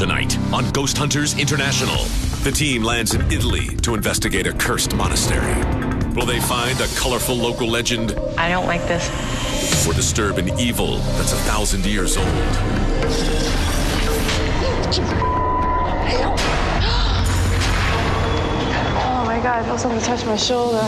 Tonight on Ghost Hunters International, the team lands in Italy to investigate a cursed monastery. Will they find a colorful local legend? I don't like this. Or disturb an evil that's 1,000 years old? Oh my God, I felt something touch my shoulder.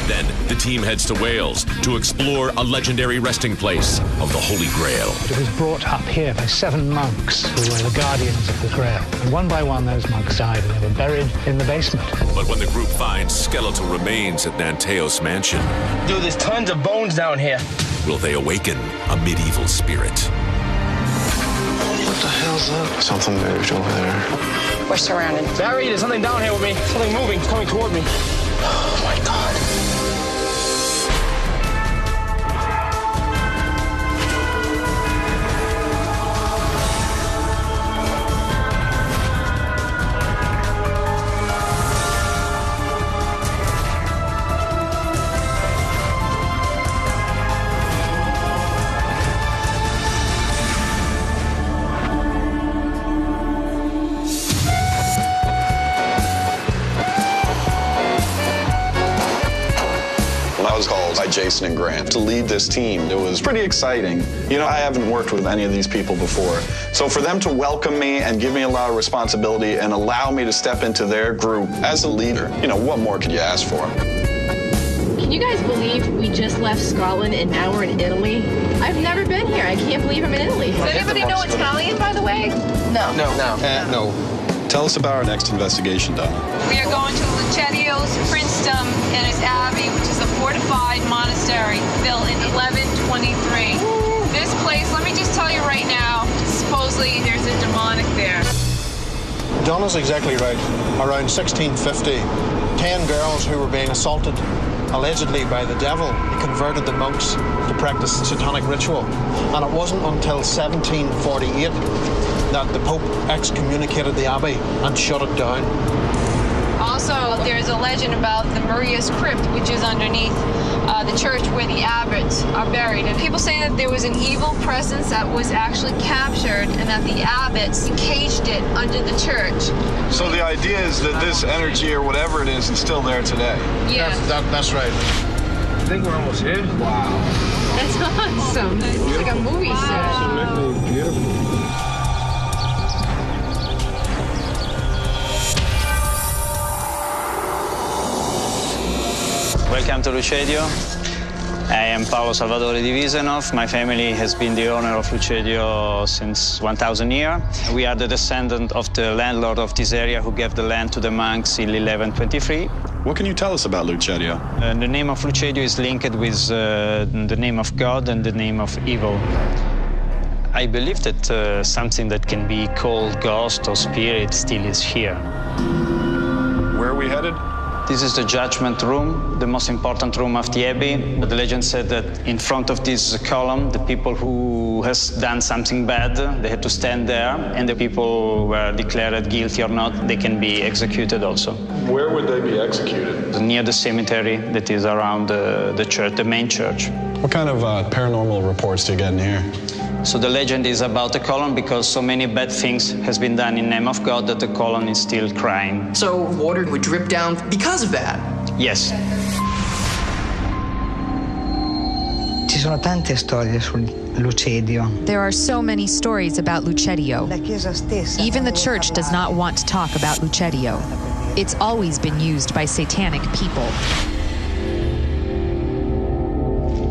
Then the team heads to Wales to explore a legendary resting place of the Holy Grail. It was brought up here by 7 monks who were the guardians of the Grail. And one by one, those monks died, and they were buried in the basement. But when the group finds skeletal remains at Nanteos Mansion... Dude, there's tons of bones down here. Will they awaken a medieval spirit? What the hell's that? Something moved over there. We're surrounded. Barry, there's something down here with me. Something moving. It's coming toward me. Oh, my God. I was called by Jason and Grant to lead this team. It was pretty exciting. You know, I haven't worked with any of these people before. So for them to welcome me and give me a lot of responsibility and allow me to step into their group as a leader, you know, what more could you ask for? Can you guys believe we just left Scotland and now we're in Italy? I've never been here. I can't believe I'm in Italy. Does anybody know Italian, by the way? No. No. Tell us about our next investigation, Donna. We are going to Lucetio's Princedom and its abbey, which is a fortified monastery built in 1123. This place, let me just tell you right now, supposedly there's a demonic there. Donna's exactly right. Around 1650, 10 girls who were being assaulted, allegedly by the devil, he converted the monks to practice satanic ritual. And it wasn't until 1748 that the Pope excommunicated the abbey and shut it down. Also, there's a legend about the Maria's Crypt, which is underneath the church where the abbots are buried. And people say that there was an evil presence that was actually captured and that the abbots caged it under the church. So the idea is that this energy or whatever it is still there today? Yeah. That's right. I think we're almost here. Wow. That's awesome. It's like a movie set. Absolutely beautiful. Welcome to Lucedio. I am Paolo Salvatore di Wiesenhoff. My family has been the owner of Lucedio since 1000 years. We are the descendant of the landlord of this area who gave the land to the monks in 1123. What can you tell us about Lucedio? The name of Lucedio is linked with the name of God and the name of evil. I believe that something that can be called ghost or spirit still is here. Where are we headed? This is the judgment room, the most important room of the abbey. The legend said that in front of this column, the people who has done something bad, they had to stand there, and the people were declared guilty or not, they can be executed also. Where would they be executed? Near the cemetery that is around the church, the main church. What kind of paranormal reports do you get in here? So the legend is about the column because so many bad things has been done in name of God that the column is still crying. So water would drip down because of that? Yes. Ci sono tante storie sul Lucedio. There are so many stories about Lucedio. Even the church does not want to talk about Lucedio. It's always been used by satanic people.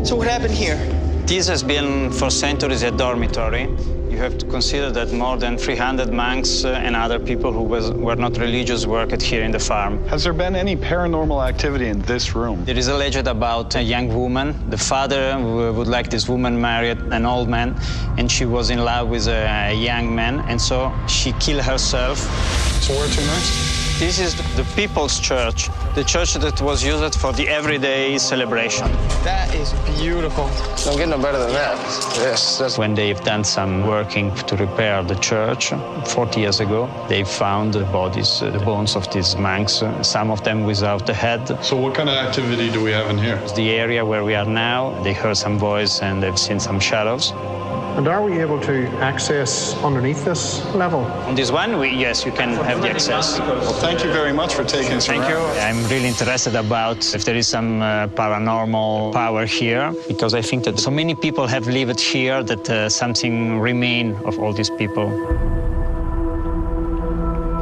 So what happened here? This has been for centuries a dormitory. You have to consider that more than 300 monks and other people who were not religious worked here in the farm. Has there been any paranormal activity in this room? There is a legend about a young woman. The father would like this woman married an old man, and she was in love with a young man, and so she killed herself. So where to next? This is the people's church, the church that was used for the everyday celebration. That is beautiful. Don't get no better than that. Yes, that's... When they've done some working to repair the church 40 years ago, they found the bodies, the bones of these monks, some of them without the head. So what kind of activity do we have in here? The area where we are now, they heard some voice and they've seen some shadows. And are we able to access underneath this level? On this one, yes, you can have the access. Well, thank you very much for taking us around. Thank you. I'm really interested about if there is some paranormal power here, because I think that so many people have lived here that something remain of all these people.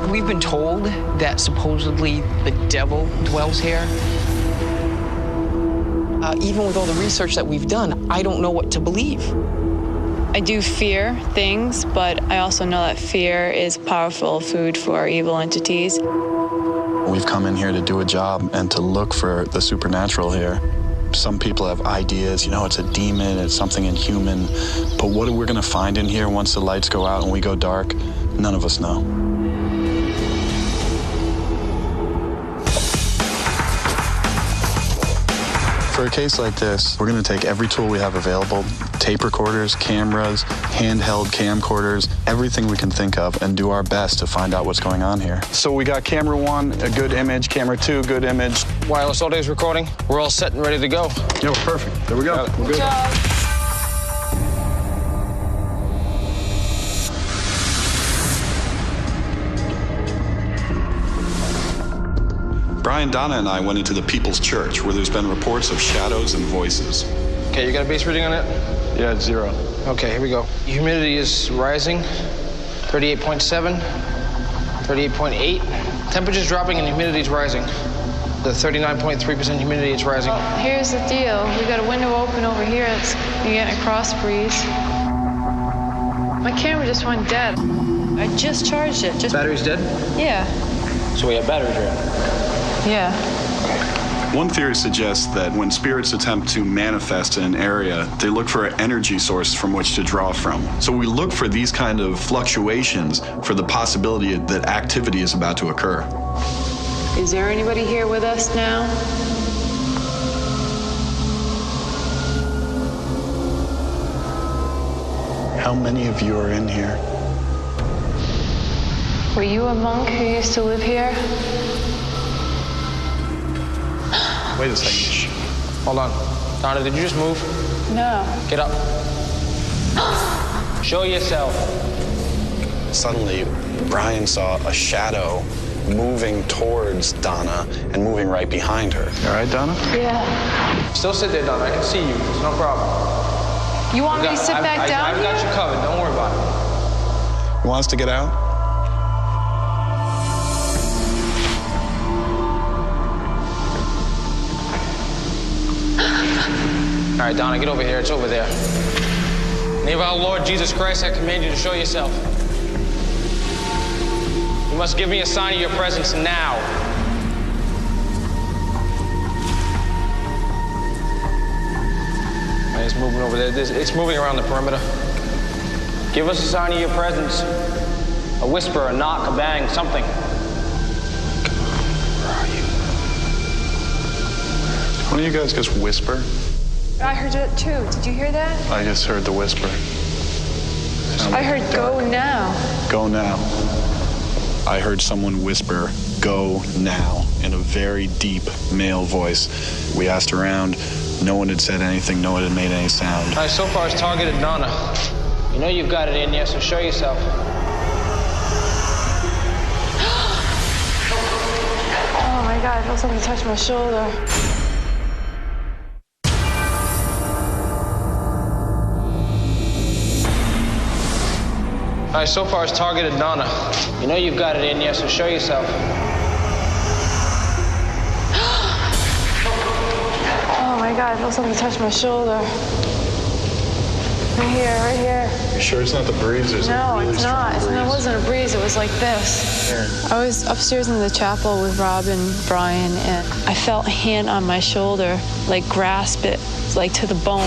We've been told that supposedly the devil dwells here. Even with all the research that we've done, I don't know what to believe. I do fear things, but I also know that fear is powerful food for evil entities. We've come in here to do a job and to look for the supernatural here. Some people have ideas, you know, it's a demon, it's something inhuman. But what we're going to find in here once the lights go out and we go dark, none of us know. For a case like this, we're going to take every tool we have available, tape recorders, cameras, handheld camcorders, everything we can think of, and do our best to find out what's going on here. So we got camera 1, a good image, camera 2, good image. Wireless audio is recording. We're all set and ready to go. Yeah, we're perfect. There we go. We're good. Good job. Brian, Donna, and I went into the People's Church, where there's been reports of shadows and voices. Okay, you got a base reading on it? Yeah, it's 0. Okay, here we go. Humidity is rising. 38.7, 38.8. Temperature's dropping and humidity is rising. The 39.3% humidity is rising. Well, here's the deal. We got a window open over here. You're getting a cross breeze. My camera just went dead. I just charged it. Battery's dead? Yeah. So we have battery drain. Yeah. One theory suggests that when spirits attempt to manifest in an area, they look for an energy source from which to draw from. So we look for these kind of fluctuations for the possibility that activity is about to occur. Is there anybody here with us now? How many of you are in here? Were you a monk who used to live here? Wait a second. Shh. Hold on. Donna, did you just move? No. Get up. Show yourself. Suddenly, Brian saw a shadow moving towards Donna and moving right behind her. You all right, Donna? Yeah. Still sit there, Donna. I can see you. It's no problem. You want me to sit back down I've got you covered. Don't worry about it. You want us to get out? All right, Donna, get over here. It's over there. In the name of our Lord Jesus Christ, I command you to show yourself. You must give me a sign of your presence now. Right, it's moving over there. It's moving around the perimeter. Give us a sign of your presence. A whisper, a knock, a bang, something. Where are you? Why don't you guys just whisper? I heard it too. Did you hear that? I just heard the whisper. I heard go now. Go now. I heard someone whisper, go now, in a very deep male voice. We asked around. No one had said anything. No one had made any sound. All right, so far it's targeted Donna. You know you've got it in there, so show yourself. Oh my God, I felt something touch my shoulder. All right, so far it's targeted Donna. You know you've got it in there, so show yourself. Oh my God, I felt something touch my shoulder. Right here, right here. You sure it's not the breeze? No, it's not. It wasn't a breeze. It was like this. I was upstairs in the chapel with Rob and Brian, and I felt a hand on my shoulder, like grasp it, like to the bone.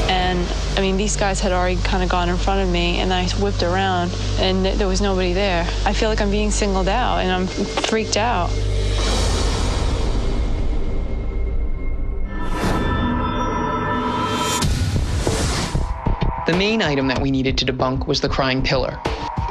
And I mean, these guys had already kind of gone in front of me, and I whipped around, and there was nobody there. I feel like I'm being singled out, and I'm freaked out. The main item that we needed to debunk was the crying pillar.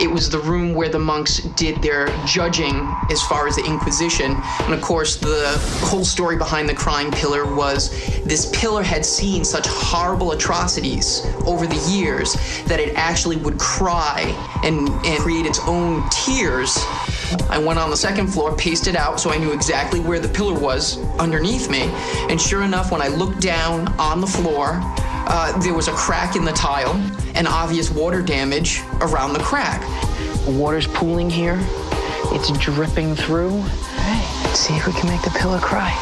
It was the room where the monks did their judging as far as the Inquisition. And of course, the whole story behind the crying pillar was this pillar had seen such horrible atrocities over the years that it actually would cry and create its own tears. I went on the second floor, paced it out so I knew exactly where the pillar was underneath me. And sure enough, when I looked down on the floor, there was a crack in the tile and obvious water damage around the crack. Water's pooling here. It's dripping through. Hey, let's see if we can make the pillar cry.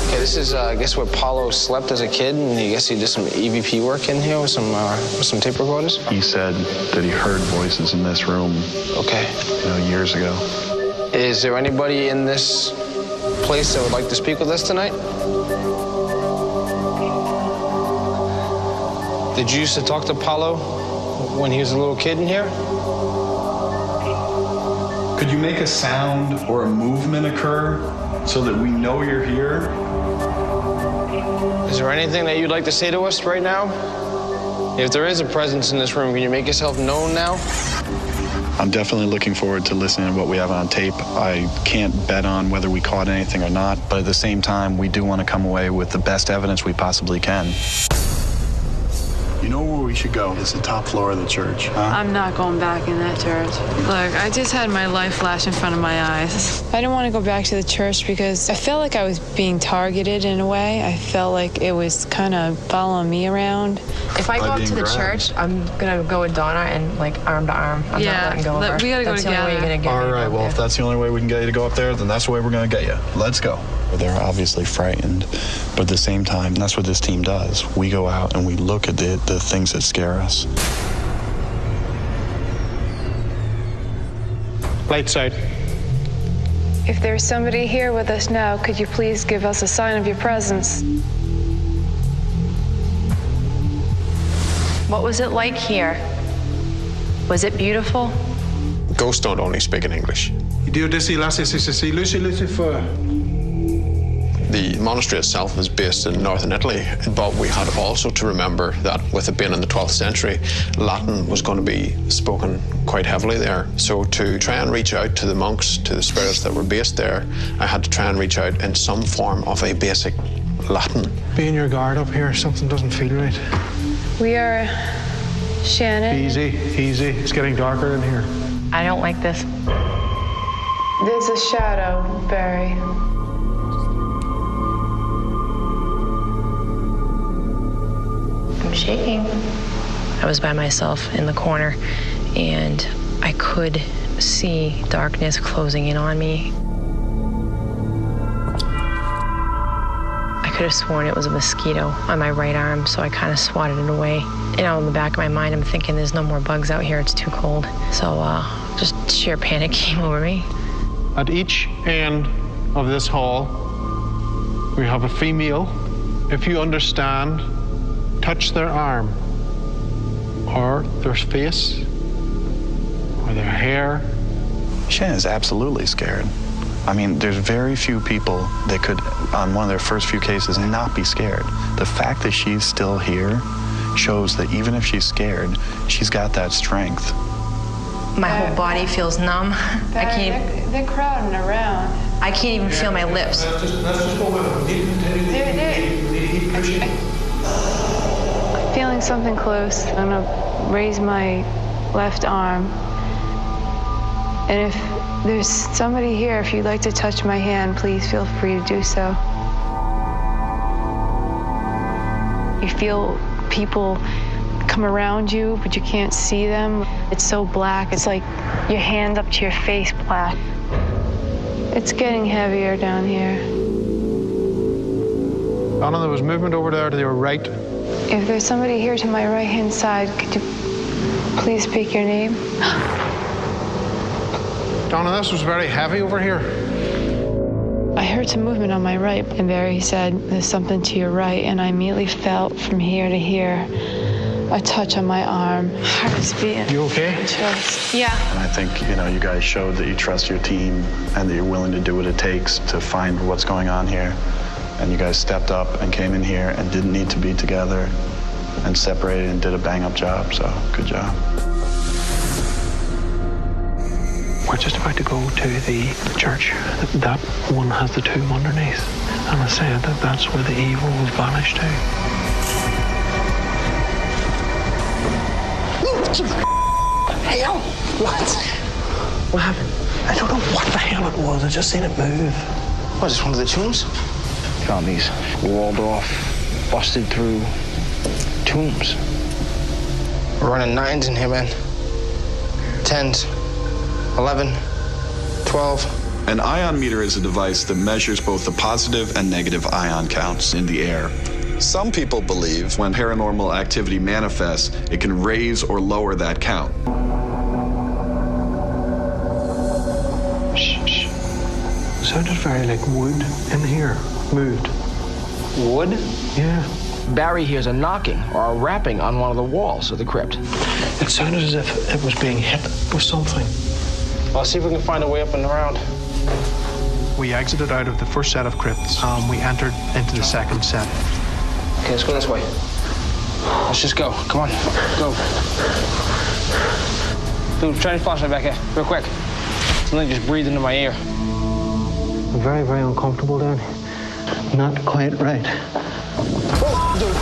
Okay, this is, I guess, where Paulo slept as a kid, and I guess he did some EVP work in here with some tape recorders. He said that he heard voices in this room. Okay. Years ago. Is there anybody in this place that would like to speak with us tonight? Did you used to talk to Paulo when he was a little kid in here? Could you make a sound or a movement occur so that we know you're here? Is there anything that you'd like to say to us right now? If there is a presence in this room, can you make yourself known now? I'm definitely looking forward to listening to what we have on tape. I can't bet on whether we caught anything or not, but at the same time, we do want to come away with the best evidence we possibly can. You know where we should go? It's the top floor of the church. Huh? I'm not going back in that church. Look, I just had my life flash in front of my eyes. I didn't want to go back to the church because I felt like I was being targeted in a way. I felt like it was kind of following me around. If I go up to the church, I'm going to go with Donna and, like, arm to arm. I'm not letting go of her. We got to go together. That's the only way you're going to get me. All right, well, if that's the only way we can get you to go up there, then that's the way we're going to get you. Let's go. They're obviously frightened, but at the same time, that's what this team does. We go out and we look at the things that scare us. Lights out. If there's somebody here with us now, could you please give us a sign of your presence? What was it like here? Was it beautiful? Ghosts don't only speak in English. The monastery itself is based in northern Italy, but we had also to remember that with it being in the 12th century, Latin was going to be spoken quite heavily there. So to try and reach out to the monks, to the spirits that were based there, I had to try and reach out in some form of a basic Latin. Be on your guard up here. Something doesn't feel right. We are Shannon. Easy, easy. It's getting darker in here. I don't like this. There's a shadow, Barry. I'm shaking. I was by myself in the corner, and I could see darkness closing in on me. I could have sworn it was a mosquito on my right arm, so I kind of swatted it away. In the back of my mind, I'm thinking there's no more bugs out here, it's too cold. So just sheer panic came over me. At each end of this hall, we have a female. If you understand, touch their arm, or their face, or their hair. Shannon is absolutely scared. I mean, there's very few people that could, on one of their first few cases, not be scared. The fact that she's still here shows that even if she's scared, she's got that strength. My whole body feels numb. Barry, I can't. They're crowding around. I can't even feel my lips. I'm feeling something close. I'm gonna raise my left arm. And if there's somebody here, if you'd like to touch my hand, please feel free to do so. You feel people come around you, but you can't see them. It's so black. It's like your hand up to your face black. It's getting heavier down here. Donna, there was movement over there to your right. If there's somebody here to my right-hand side, could you please speak your name? Donna, this was very heavy over here. I heard some movement on my right, and Barry said, there's something to your right, and I immediately felt from here to here a touch on my arm. Heart is beating. You okay? Yeah. And I think, you guys showed that you trust your team and that you're willing to do what it takes to find what's going on here. And you guys stepped up and came in here and didn't need to be together. and separated and did a bang-up job, so good job. We're just about to go to the church. That one has the tomb underneath. And I said that that's where the evil was banished to. Hell! What happened? I don't know what the hell it was. I just seen it move. Was this one of the tombs? Found these walled off, busted through tombs. We're running 9s in here, man. 10s, 11, 12. An ion meter is a device that measures both the positive and negative ion counts in the air. Some people believe when paranormal activity manifests, it can raise or lower that count. Shh. Sounded very like wood in here. Moved. Wood? Yeah. Barry hears a knocking or a rapping on one of the walls of the crypt. It sounded as if it was being hit with something. I'll see if we can find a way up and around. We exited out of the first set of crypts. We entered into the second set. Okay, let's go this way. Let's just go. Come on, go. Dude, try to flashlight back here, real quick. Something just breathed into my ear. I'm very, very uncomfortable down here. Not quite right. Oh, dude.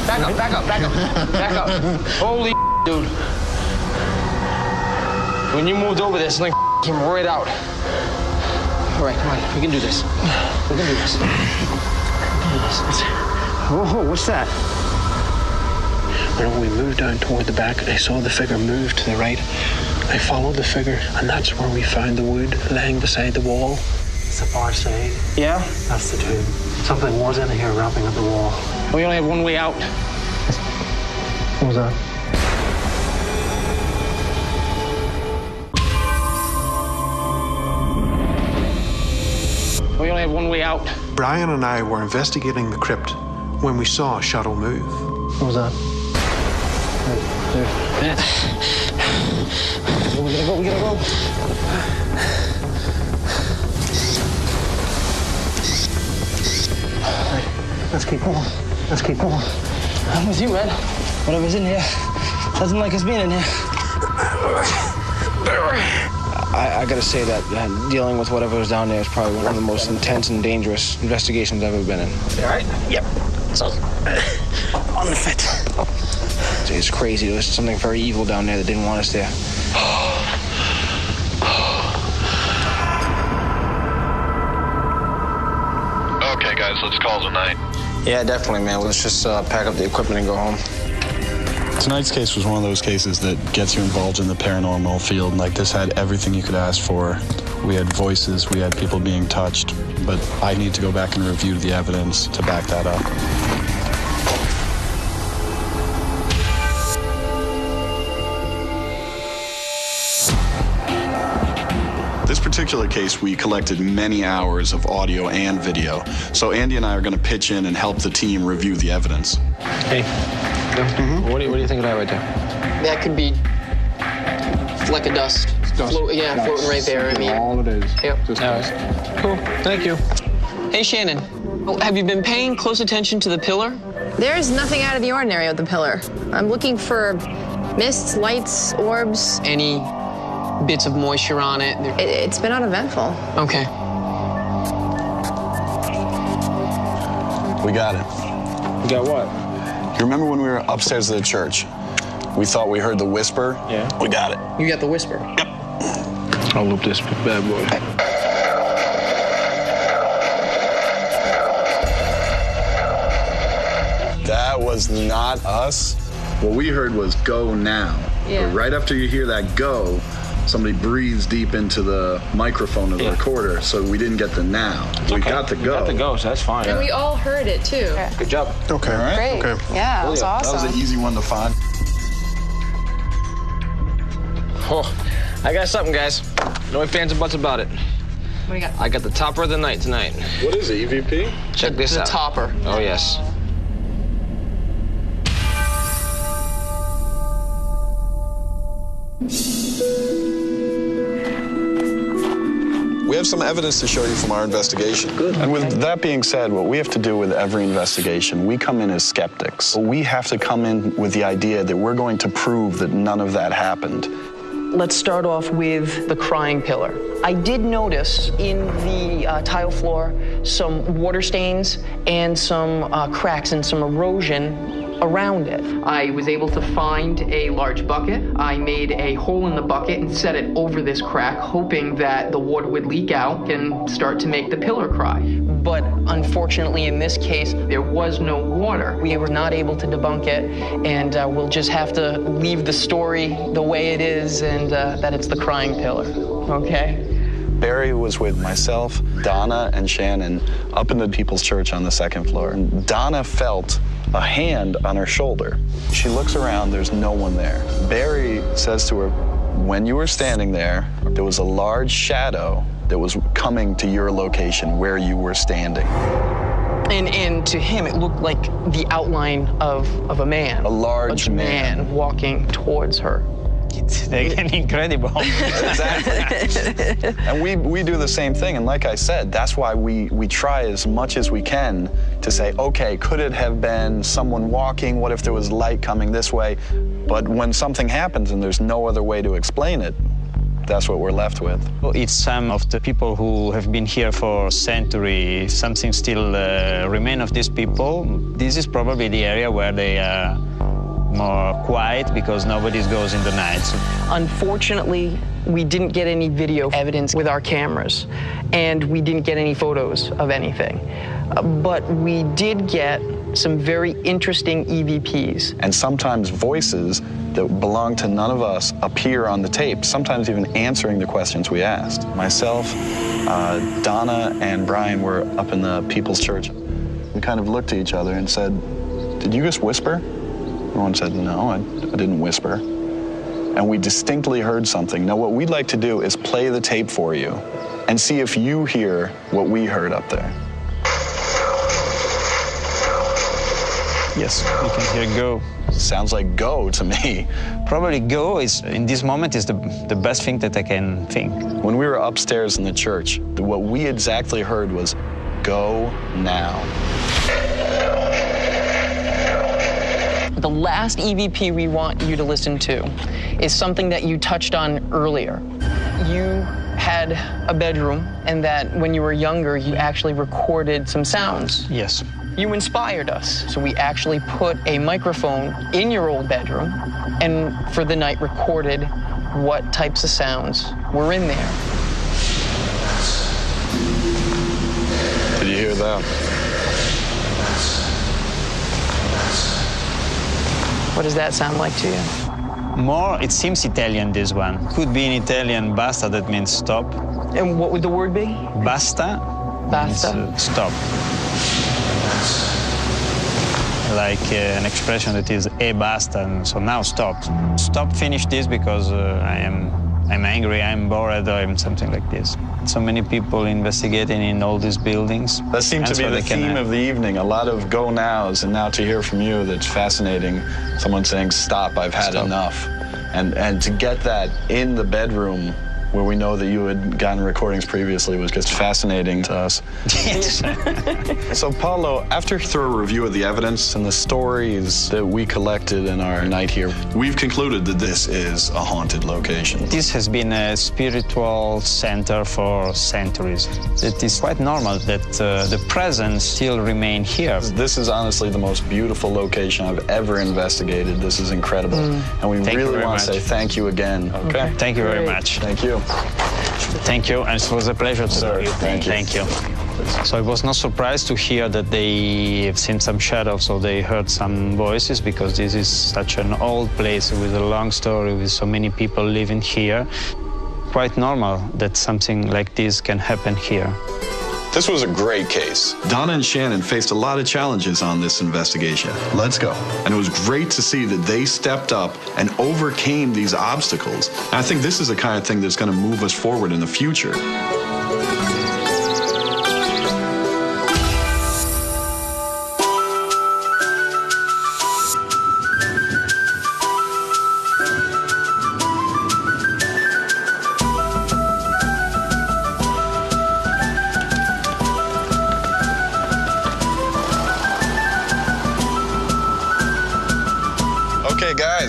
Back up. Back up. Holy dude. When you moved over there, something came right out. All right, come on. We can do this. Whoa, what's that? When we moved down toward the back, I saw the figure move to the right. I followed the figure, and that's where we found the wood laying beside the wall. It's the far side. Yeah? That's the tomb. Something was in here wrapping at the wall. We only have one way out. What was that? We only have one way out. Brian and I were investigating the crypt when we saw a shadow move. What was that? There. We gotta go. Right, let's keep going. I'm with you, man. Whatever's in here doesn't like us being in here. I gotta say that dealing with whatever was down there is probably one of the most intense and dangerous investigations I've ever been in. You all right? Yep. So, on the fit. It's crazy. There was something very evil down there that didn't want us there. Okay, guys, let's call it a night. Yeah, definitely, man. Let's just pack up the equipment and go home. Tonight's case was one of those cases that gets you involved in the paranormal field. Like, this had everything you could ask for. We had voices, we had people being touched, but I need to go back and review the evidence to back that up. This particular case, we collected many hours of audio and video. So Andy and I are going to pitch in and help the team review the evidence. Hey. Mm-hmm. What do you think of that right there? That could be like a dust. Floating right there. I mean, all it is. Yep. Just nice. Cool. Thank you. Hey, Shannon. Have you been paying close attention to the pillar? There's nothing out of the ordinary with the pillar. I'm looking for mists, lights, orbs. Any bits of moisture on it? It's been uneventful. Okay. We got it. You got what? You remember when we were upstairs at the church? We thought we heard the whisper. Yeah. We got it. You got the whisper? Yep. I'll loop this bad boy. That was not us. What we heard was go now. Yeah. But right after you hear that go, somebody breathes deep into the microphone of the recorder, so we didn't get the now. We got the go. We got the go, so that's fine. And we all heard it too. Yeah. Good job. Okay. All right. Great. Okay. Yeah, that was awesome. That was an easy one to find. Oh, I got something, guys. No ifs, ands, or buts about it. What do you got? I got the topper of the night tonight. What is it, EVP? Check this out. The topper. Oh, yes. We have some evidence to show you from our investigation. Good. And with that being said, what we have to do with every investigation, we come in as skeptics. We have to come in with the idea that we're going to prove that none of that happened. Let's start off with the crying pillar. I did notice in the tile floor some water stains and some cracks and some erosion around it. I was able to find a large bucket. I made a hole in the bucket and set it over this crack, hoping that the water would leak out and start to make the pillar cry. But unfortunately, in this case, there was no water. We were not able to debunk it, and we'll just have to leave the story the way it is, and that it's the crying pillar, okay? Barry was with myself, Donna, and Shannon up in the People's Church on the second floor. And Donna felt a hand on her shoulder. She looks around, there's no one there. Barry says to her, when you were standing there, there was a large shadow that was coming to your location where you were standing. And to him, it looked like the outline of a man. A large man walking towards her. It's again incredible. Exactly. And we do the same thing. And like I said, that's why we try as much as we can to say, okay, could it have been someone walking? What if there was light coming this way? But when something happens and there's no other way to explain it, that's what we're left with. It's some of the people who have been here for centuries. Something still remains of these people. This is probably the area where they are more quiet because nobody goes in the night. Unfortunately, we didn't get any video evidence with our cameras, and we didn't get any photos of anything. But we did get some very interesting EVPs. And sometimes voices that belong to none of us appear on the tape, sometimes even answering the questions we asked. Myself, Donna, and Brian were up in the People's Church. We kind of looked at each other and said, "Did you just whisper?" Everyone said, "No, I didn't whisper." And we distinctly heard something. Now, what we'd like to do is play the tape for you and see if you hear what we heard up there. Yes, you can hear go. Sounds like go to me. Probably go is, in this moment, is the best thing that I can think. When we were upstairs in the church, what we exactly heard was, "Go now." The last EVP we want you to listen to is something that you touched on earlier. You had a bedroom, and that when you were younger, you actually recorded some sounds. Yes. You inspired us, so we actually put a microphone in your old bedroom and for the night recorded what types of sounds were in there. Did you hear that? What does that sound like to you? More, it seems Italian, this one. Could be in Italian, basta, that means stop. And what would the word be? Basta. Basta. Means, stop. Like an expression that is e basta, and so now stop. Stop, finish this because I'm angry, I'm bored, or I'm something like this. So many people investigating in all these buildings. That seemed to be the theme of the evening. A lot of go nows, and now to hear from you, that's fascinating. Someone saying, "Stop, I've had enough." And to get that in the bedroom where we know that you had gotten recordings previously was just fascinating to us. Yes. So, Paulo, after a thorough review of the evidence and the stories that we collected in our night here, we've concluded that this is a haunted location. This has been a spiritual center for centuries. It is quite normal that the presence still remain here. This is honestly the most beautiful location I've ever investigated. This is incredible. And we really want to say thank you again. Okay? Thank you very much. Thank you. Thank you, and it was a pleasure to know you. Thank you. Thank you. So I was not surprised to hear that they have seen some shadows, or they heard some voices, because this is such an old place with a long story, with so many people living here. Quite normal that something like this can happen here. This was a great case. Donna and Shannon faced a lot of challenges on this investigation. Let's go. And it was great to see that they stepped up and overcame these obstacles. And I think this is the kind of thing that's going to move us forward in the future.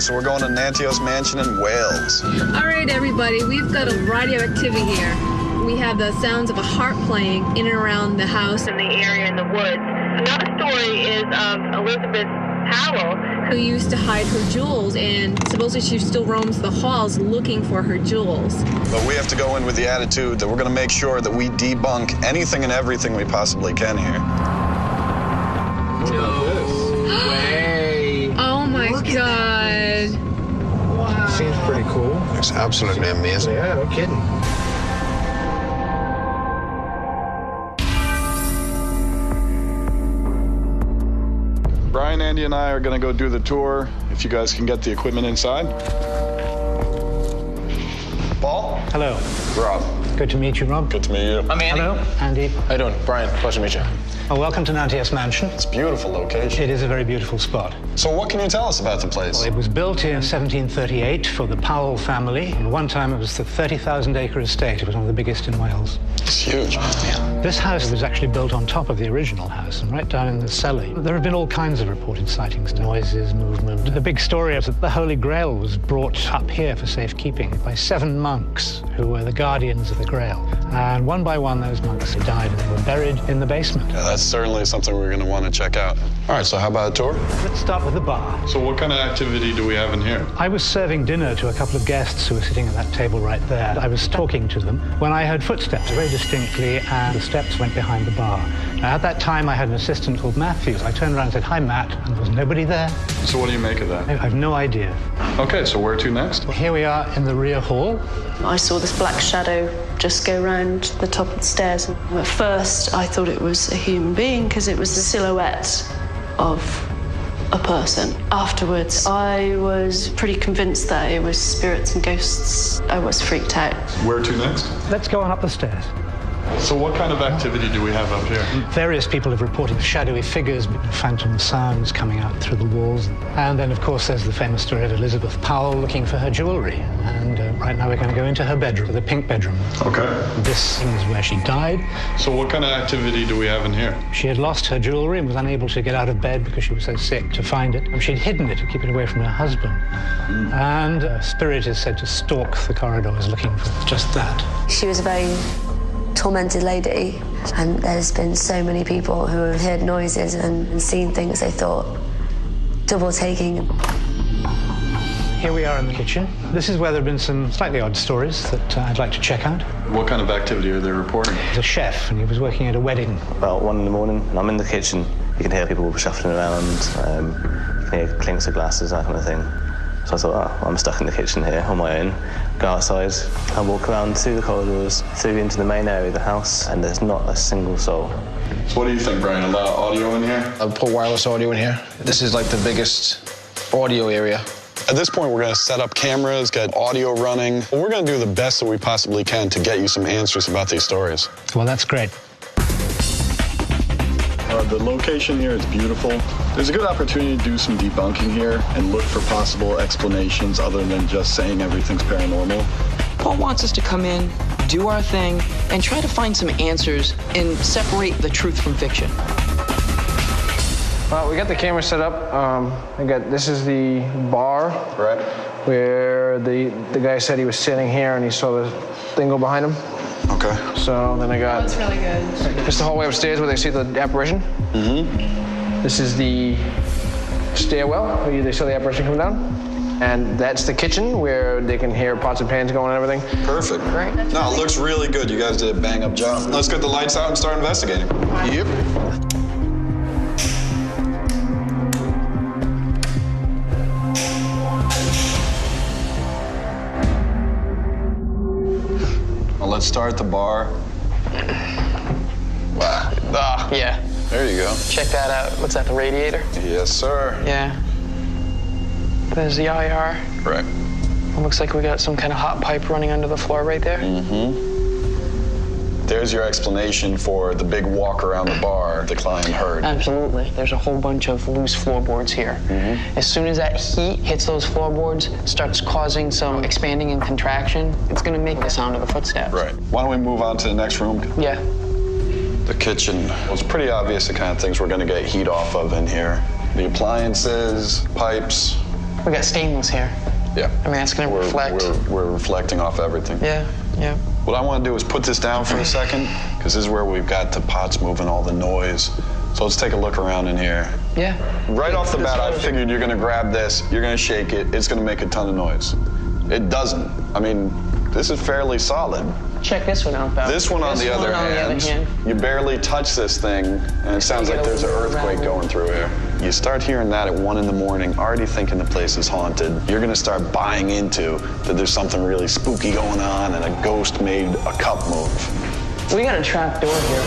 so we're going to Nantios Mansion in Wales. All right, everybody, we've got a variety of activity here. We have the sounds of a harp playing in and around the house and the area in the woods. Another story is of Elizabeth Powell, who used to hide her jewels, and supposedly she still roams the halls looking for her jewels. But we have to go in with the attitude that we're going to make sure that we debunk anything and everything we possibly can here. No way. Oh my God. Wow. Seems pretty cool. It's absolutely amazing. Yeah, no kidding. Brian, Andy, and I are going to go do the tour. If you guys can get the equipment inside. Paul? Hello. Rob. Good to meet you, Rob. Good to meet you. I'm Andy. Hello, Andy. How you doing? Brian, pleasure to meet you. Well, welcome to Nantios Mansion. It's a beautiful location. It is a very beautiful spot. So what can you tell us about the place? Well, it was built in 1738 for the Powell family. At one time, it was the 30,000-acre estate. It was one of the biggest in Wales. It's huge. Yeah. This house was actually built on top of the original house and right down in the cellar. There have been all kinds of reported sightings, noises, movement. The big story is that the Holy Grail was brought up here for safekeeping by 7 monks who were the guardians of the Grail. And one by one, those monks died and they were buried in the basement. Yeah, that's certainly something we're going to want to check out. All right, so how about a tour? Let's start with the bar. So what kind of activity do we have in here? I was serving dinner to a couple of guests who were sitting at that table right there. I was talking to them when I heard footsteps very distinctly, and the steps went behind the bar. Now, at that time, I had an assistant called Matthews. I turned around and said, "Hi, Matt," and there was nobody there. So what do you make of that? I have no idea. Okay, so where to next? Well, here we are in the rear hall. I saw this black shadow just go round the top of the stairs. At first, I thought it was a human being because it was the silhouette of a person. Afterwards, I was pretty convinced that it was spirits and ghosts. I was freaked out. Where to next? Let's go on up the stairs. So what kind of activity do we have up here? Various people have reported shadowy figures, phantom sounds coming out through the walls. And then, of course, there's the famous story of Elizabeth Powell looking for her jewelry. And right now we're going to go into her bedroom, the pink bedroom. Okay. This is where she died. So what kind of activity do we have in here? She had lost her jewelry and was unable to get out of bed because she was so sick to find it. She'd hidden it to keep it away from her husband. And a spirit is said to stalk the corridors looking for just that. She was a very tormented lady, and there's been so many people who have heard noises and seen things they thought double taking. Here we are in the kitchen. This is where there have been some slightly odd stories that I'd like to check out. What kind of activity are they reporting? There's a chef, and he was working at a wedding. About 1 in the morning, and I'm in the kitchen. You can hear people shuffling around, you can hear clinks of glasses, that kind of thing. So I thought, I'm stuck in the kitchen here on my own. Go outside, I walk around through the corridors, through into the main area of the house, and there's not a single soul. So what do you think, Brian? A lot of audio in here? I've put wireless audio in here. This is like the biggest audio area. At this point, we're going to set up cameras, get audio running. We're going to do the best that we possibly can to get you some answers about these stories. Well, that's great. The location here is beautiful. There's a good opportunity to do some debunking here and look for possible explanations other than just saying everything's paranormal. Paul wants us to come in, do our thing, and try to find some answers and separate the truth from fiction. Well, we got the camera set up. This is the bar, right, where the guy said he was sitting here and he saw the thing go behind him. Okay. So then I got... That's really good. This is the hallway upstairs where they see the apparition. Mm-hmm. This is the stairwell where they saw the apparition come down. And that's the kitchen where they can hear pots and pans going and everything. Perfect. Right. No, it looks really good. You guys did a bang-up job. Let's get the lights out and start investigating. Yep. Let's start at the bar. Wow. Yeah. There you go. Check that out. What's that, the radiator? Yes, sir. Yeah. There's the IR. Right. It looks like we got some kind of hot pipe running under the floor right there. Mm-hmm. There's your explanation for the big walk around the bar the client heard. Absolutely. There's a whole bunch of loose floorboards here. Mm-hmm. As soon as that heat hits those floorboards, starts causing some expanding and contraction, it's going to make the sound of the footsteps. Right. Why don't we move on to the next room? Yeah. The kitchen. Well, it's pretty obvious the kind of things we're going to get heat off of in here. The appliances, pipes, We got stainless here. Yeah. I mean, that's going to reflect. We're reflecting off everything. Yeah, yeah. What I want to do is put this down for a second, because this is where we've got the pots moving, all the noise. So let's take a look around in here. Yeah. Right off the bat, I figured you're going to grab this, you're going to shake it, it's going to make a ton of noise. It doesn't. I mean, this is fairly solid. Check this one out, pal. This one, on the other hand, you barely touch this thing, and it sounds like there's an earthquake going through here. You start hearing that at 1 in the morning, already thinking the place is haunted. You're gonna start buying into that there's something really spooky going on and a ghost made a cup move. We got a trap door here.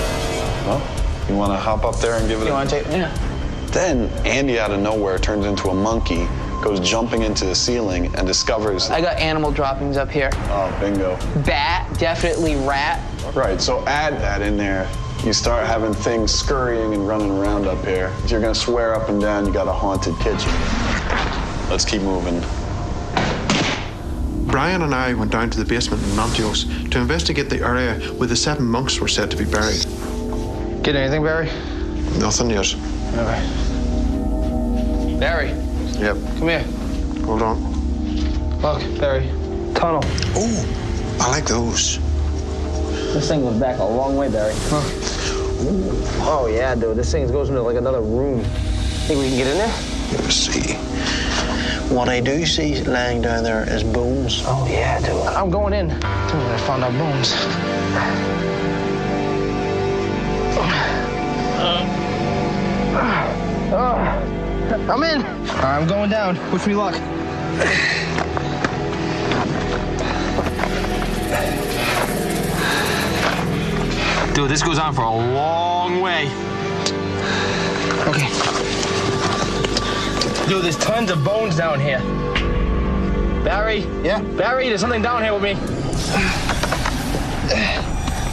Well, you wanna hop up there and give it You wanna take it? Yeah. Then Andy out of nowhere turns into a monkey, goes jumping into the ceiling and discovers... I got animal droppings up here. Oh, bingo. Bat, definitely rat. Right, so add that in there. You start having things scurrying and running around up here. You're gonna swear up and down you got a haunted kitchen. Let's keep moving. Brian and I went down to the basement in Montios to investigate the area where the 7 monks were said to be buried. Get anything, Barry? Nothing yet. Okay. Barry. Yep. Come here. Hold on. Look, Barry. Tunnel. Oh, I like those. This thing goes back a long way, Barry. Huh. Oh, yeah, dude. This thing goes into like another room. Think we can get in there? Let's see. What I do see laying down there is bones. Oh, yeah, dude. I'm going in. I think I found our bones. I'm in. I'm going down. Wish me luck. Dude, this goes on for a long way. Okay. Dude, there's tons of bones down here. Barry? Yeah? Barry, there's something down here with me.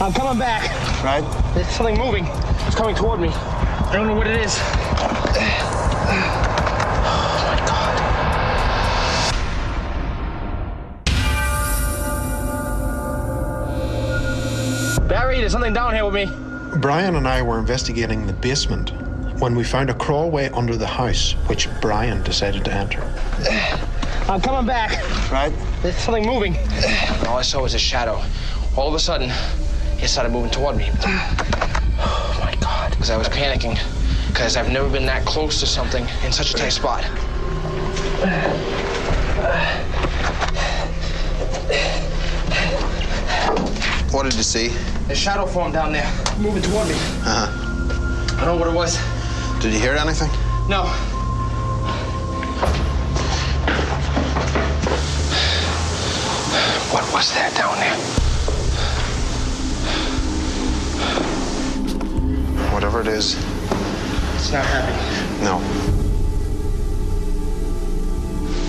I'm coming back. Right? There's something moving. It's coming toward me. I don't know what it is. Barry, there's something down here with me. Brian and I were investigating the basement when we found a crawlway under the house, which Brian decided to enter. I'm coming back. Right? There's something moving. And all I saw was a shadow. All of a sudden, it started moving toward me. Oh, my God. Because I was panicking. Because I've never been that close to something in such a tight spot. What did you see? A shadow formed down there, moving toward me. Uh-huh. I don't know what it was. Did you hear anything? No. What was that down there? Whatever it is. It's not happy. No.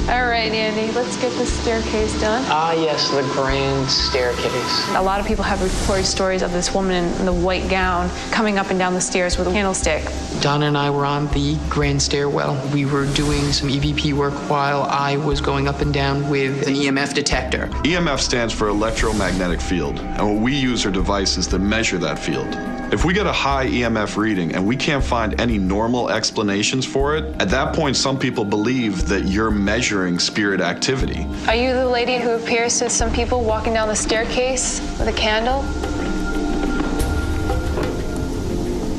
All right, Andy, let's get the staircase done. Ah, yes, the grand staircase. A lot of people have reported stories of this woman in the white gown coming up and down the stairs with a candlestick. Donna and I were on the grand stairwell. We were doing some EVP work while I was going up and down with an EMF detector. EMF stands for electromagnetic field, and what we use are devices that measure that field. If we get a high EMF reading and we can't find any normal explanations for it, at that point some people believe that you're measuring spirit activity. Are you the lady who appears to some people walking down the staircase with a candle?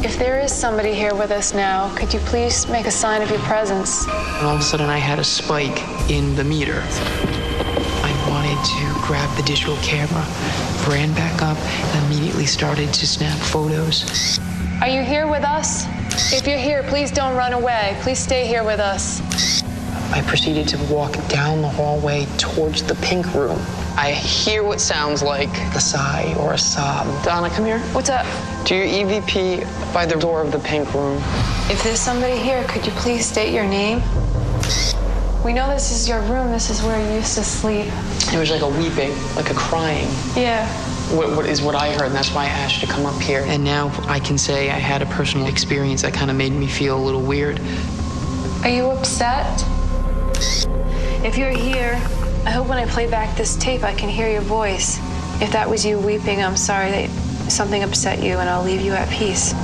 If there is somebody here with us now, could you please make a sign of your presence? And all of a sudden I had a spike in the meter. I wanted to grab the digital camera, ran back up, and immediately started to snap photos. Are you here with us? If you're here, please don't run away. Please stay here with us. I proceeded to walk down the hallway towards the pink room. I hear what sounds like a sigh or a sob. Donna, come here. What's up? Do your EVP by the door of the pink room. If there's somebody here, could you please state your name? We know this is your room. This is where you used to sleep. There was like a weeping, like a crying. Yeah. What is what I heard, and that's why I asked you to come up here. And now I can say I had a personal experience that kind of made me feel a little weird. Are you upset? If you're here, I hope when I play back this tape, I can hear your voice. If that was you weeping, I'm sorry that something upset you, and I'll leave you at peace.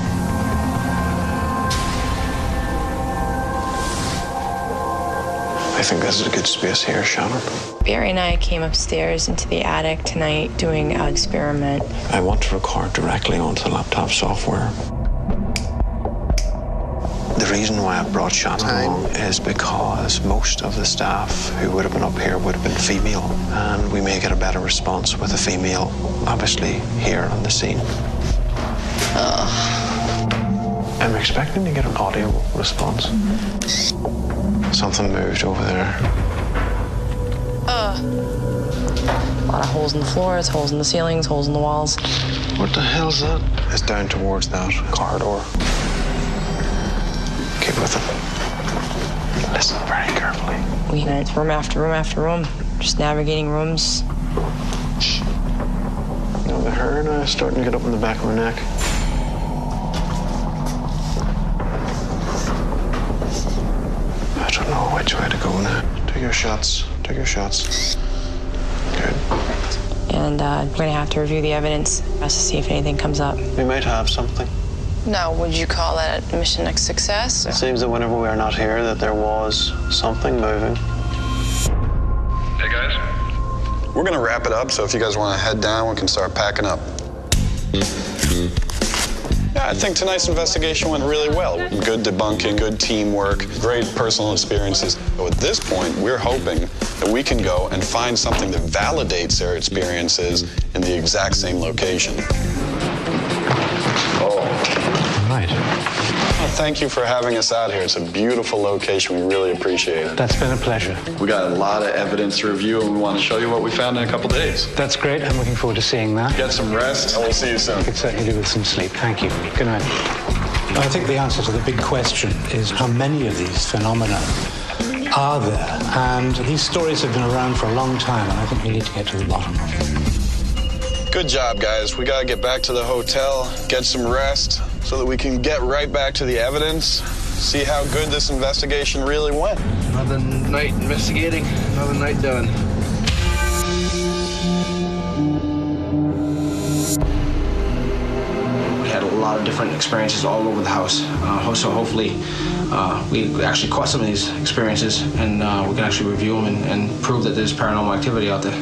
I I think this is a good space here, Shannon. Barry and I came upstairs into the attic tonight doing an experiment. I want to record directly onto the laptop software. The reason why I brought Shannon along is because most of the staff who would have been up here would have been female, and we may get a better response with a female, obviously, here on the scene. I'm expecting to get an audio response. Something moved over there. A lot of holes in the floors, holes in the ceilings, holes in the walls. What the hell's that? It's down towards that corridor. Keep with it. Listen very carefully. It's room after room after room, just navigating rooms. You know, the hair now is starting to get up in the back of her neck. I don't know which way to go now. Take your shots. Take your shots. Good. And we're going to have to review the evidence to see if anything comes up. We might have something. Now, would you call that a mission a success? It seems that whenever we are not here, that there was something moving. Hey, guys. We're going to wrap it up, so if you guys want to head down, we can start packing up. Yeah, I think tonight's investigation went really well. Good debunking, good teamwork, great personal experiences. So at this point, we're hoping that we can go and find something that validates their experiences in the exact same location. Right. Well, thank you for having us out here. It's a beautiful location. We really appreciate it. That's been a pleasure. We got a lot of evidence to review, and we want to show you what we found in a couple days. That's great. I'm looking forward to seeing that. Get some rest, and we'll see you soon. I could certainly do with some sleep. Thank you. Good night. I think the answer to the big question is how many of these phenomena are there? And these stories have been around for a long time, and I think we need to get to the bottom of it. Good job, guys. We got to get back to the hotel, get some rest, so that we can get right back to the evidence, see how good this investigation really went. Another night investigating, another night done. We had a lot of different experiences all over the house. So hopefully we actually caught some of these experiences, and we can actually review them and prove that there's paranormal activity out there.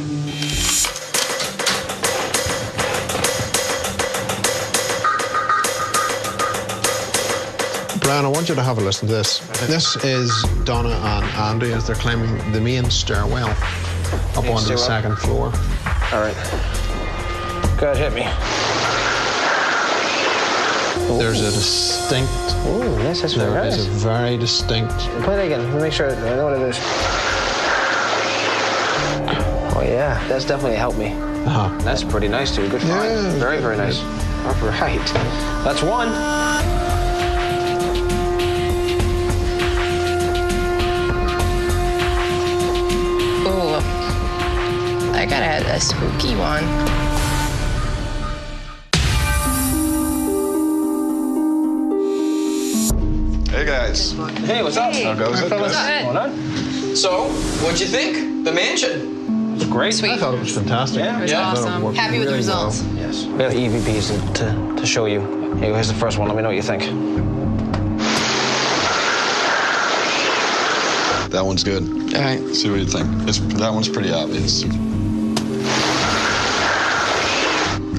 Brian, I want you to have a listen to this. This is Donna and Andy as they're climbing the main stairwell up onto the second floor. All right. Go ahead, hit me. There's a distinct... Ooh, yes, that's There very nice. is a very distinct... Play that again. Let me make sure I know what it is. Oh, yeah. That's definitely helped me. That's pretty nice, too. Good find. Yeah, very, very nice. All right. That's one. I got a spooky one. Hey, guys. Hey, what's up? How goes it? What's going on? So, what'd you think? The mansion? It was great. I thought it was fantastic. Yeah, It was awesome. Happy with the results. Yes. We have EVPs to show you. Here, here's the first one. Let me know what you think. That one's good. All right. See what you think. That one's pretty obvious.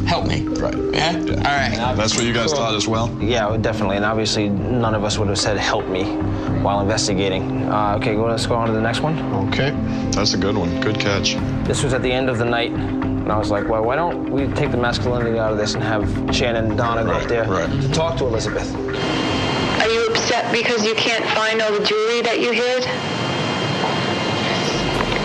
Help me. Right. Yeah? All right. That's what you guys thought as well? Yeah, definitely. And obviously, none of us would have said help me while investigating. Okay, let's go on to the next one. Okay. That's a good one. Good catch. This was at the end of the night. And I was like, well, why don't we take the masculinity out of this and have Shannon and Donna go up there to talk to Elizabeth. Are you upset because you can't find all the jewelry that you hid?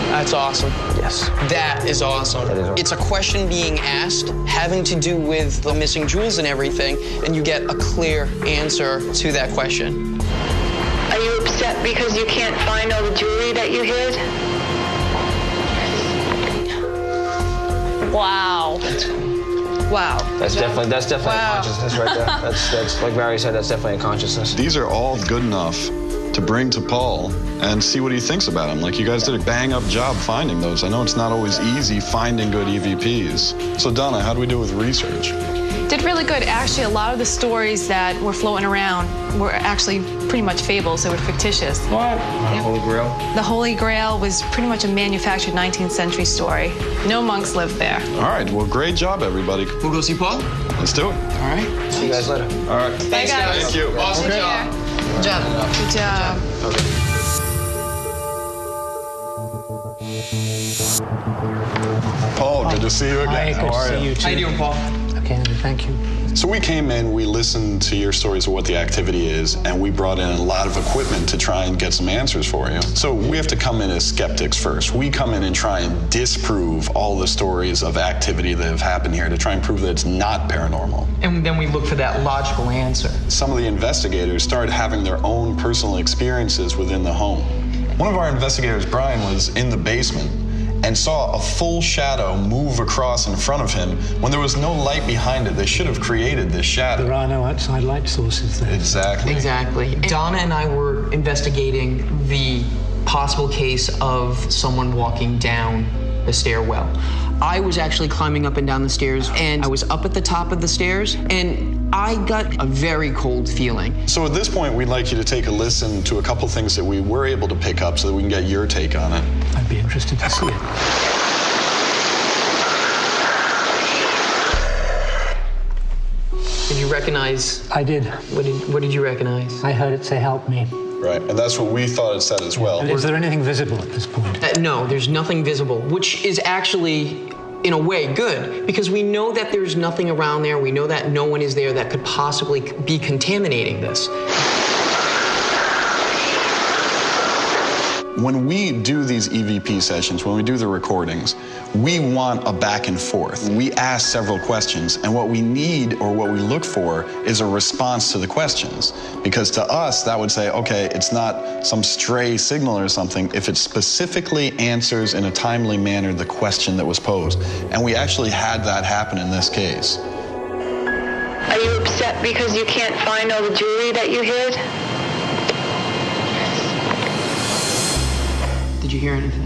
That's awesome. Yes. That is awesome. It's a question being asked having to do with the missing jewels and everything, and you get a clear answer to that question. Are you upset because you can't find all the jewelry that you hid? Wow. Wow. That's definitely a consciousness right there. That's like Barry said, that's definitely a consciousness. These are all good enough to bring to Paul and see what he thinks about them. Like, you guys did a bang-up job finding those. I know it's not always easy finding good EVPs. So, Donna, how do we do with research? Did really good. Actually, a lot of the stories that were floating around were actually pretty much fables. They were fictitious. What? The Holy Grail? The Holy Grail was pretty much a manufactured 19th century story. No monks lived there. All right, well, great job, everybody. We'll go see Paul? Let's do it. All right. See you guys later. All right. Thanks, guys. Thank you. Awesome job. Good job. Good job. Okay. Paul, good to see you again. Hi, good to see you too. How you doing, Paul? Okay, thank you. So we came in, we listened to your stories of what the activity is, and we brought in a lot of equipment to try and get some answers for you. So we have to come in as skeptics first. We come in and try and disprove all the stories of activity that have happened here to try and prove that it's not paranormal. And then we look for that logical answer. Some of the investigators started having their own personal experiences within the home. One of our investigators, Brian, was in the basement and saw a full shadow move across in front of him when there was no light behind it. They should have created this shadow. There are no outside light sources there. Exactly. Exactly. Donna and I were investigating the possible case of someone walking down a stairwell. I was actually climbing up and down the stairs, and I was up at the top of the stairs, and I got a very cold feeling. So at this point, we'd like you to take a listen to a couple things that we were able to pick up so that we can get your take on it. I'd be interested to see it. Did you recognize? I did. What did you recognize? I heard it say, "Help me." Right, and that's what we thought it said as well. And is there anything visible at this point? No, there's nothing visible, which is actually, in a way, good, because we know that there's nothing around there. We know that no one is there that could possibly be contaminating this. When we do these EVP sessions, when we do the recordings, we want a back and forth. We ask several questions, and what we need or what we look for is a response to the questions. Because to us, that would say, okay, it's not some stray signal or something if it specifically answers in a timely manner the question that was posed. And we actually had that happen in this case. Are you upset because you can't find all the jewelry that you hid? Did you hear anything?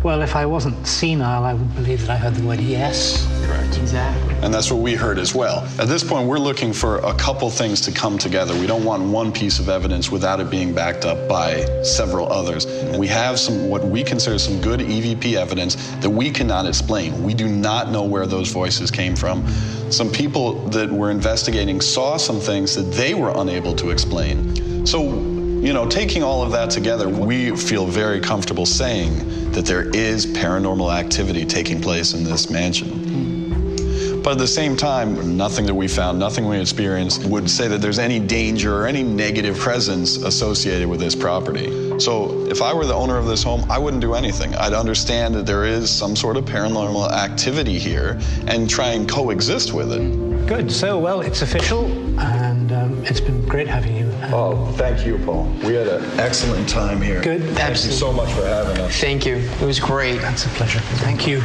Well, if I wasn't senile, I would believe that I heard the word yes. Correct. Exactly. And that's what we heard as well. At this point, we're looking for a couple things to come together. We don't want one piece of evidence without it being backed up by several others. And we have some, what we consider some good EVP evidence that we cannot explain. We do not know where those voices came from. Some people that were investigating saw some things that they were unable to explain. So, you know, taking all of that together, we feel very comfortable saying that there is paranormal activity taking place in this mansion. But at the same time, nothing that we found, nothing we experienced would say that there's any danger or any negative presence associated with this property. So if I were the owner of this home, I wouldn't do anything. I'd understand that there is some sort of paranormal activity here and try and coexist with it. Good. So, well, it's official, and it's been great having you. Oh, thank you, Paul. We had an excellent time here. Good. Thank you so much for having us. Thank you. It was great. That's a pleasure. Thank you.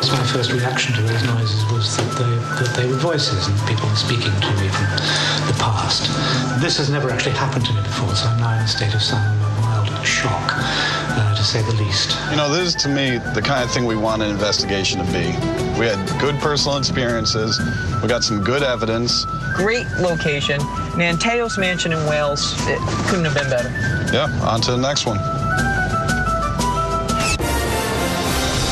So my first reaction to those noises was that they were voices and people were speaking to me from the past. This has never actually happened to me before, so I'm now in a state of some mild shock, to say the least. You know, this is, to me, the kind of thing we want an investigation to be. We had good personal experiences. We got some good evidence. Great location. Nanteos Mansion in Wales. It couldn't have been better. Yeah, on to the next one.